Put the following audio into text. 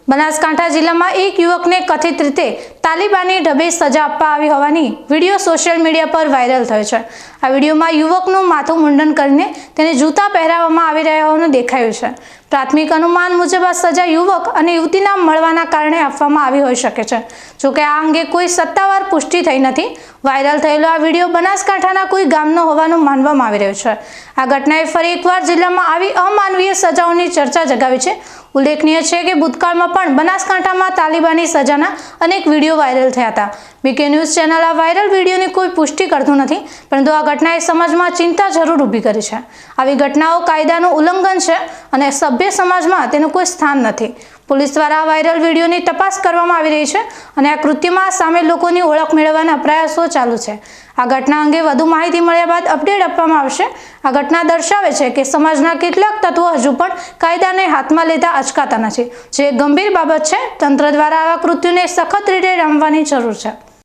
બનાસકાંઠા જિલ્લામાં એક યુવકને કથિત રીતે તાલિબાની ઢબે સજા આપવા આવી હોવાની વિડીયો સોશિયલ મીડિયા પર વાયરલ થયો છે। આ વિડીયોમાં યુવકનું માથું મુંડન કરીને તેને જૂતા પહેરાવવામાં આવી રહ્યા હોવાનું દેખાયું છે। પ્રાથમિક અનુમાન મુજબ આ સજા યુવક અને યુવતીના મળવાના કારણે આપવામાં આવી હોઈ શકે છે। જોકે આ અંગે કોઈ સત્તાવાર પુષ્ટિ થઈ નથી। વાયરલ થયેલો આ વિડીયો બનાસકાંઠાના કોઈ ગામનો હોવાનું માનવામાં આવી રહ્યું છે। આ ઘટનાએ ફરી એકવાર જિલ્લામાં આવી અમાનવીય સજાઓની ચર્ચા જગાવી છે। ઉલ્લેખનીય છે કે ભૂતકાળમાં પણ બનાસકાંઠામાં તાલિબાની સજાના અનેક વિડીયો વાયરલ થયા હતા। બીકે ન્યૂઝ ચેનલ આ વાયરલ વિડીયોની કોઈ પુષ્ટિ કરતું નથી, પરંતુ આ ઘટનાએ સમાજમાં ચિંતા જરૂર ઊભી કરી છે। આવી ઘટનાઓ કાયદાનું ઉલ્લંઘન છે અને સભ્ય સમાજમાં તેનું કોઈ સ્થાન નથી। પોલીસ દ્વારા આ વાયરલ વિડીયોની તપાસ કરવામાં આવી રહી છે અને આ કૃત્યમાં સામેલ લોકોની ઓળખ મેળવવાના પ્રયાસો ચાલુ છે। આ ઘટના અંગે વધુ માહિતી મળ્યા બાદ અપડેટ આપવામાં આવશે। આ ઘટના દર્શાવે છે કે સમાજના કેટલાક તત્વો હજુ પણ કાયદાને હાથમાં લેતા અચકાતા નથી, જે ગંભીર બાબત છે। તંત્ર દ્વારા આવા કૃત્યોને સખત રીતે ડામવાની જરૂર છે।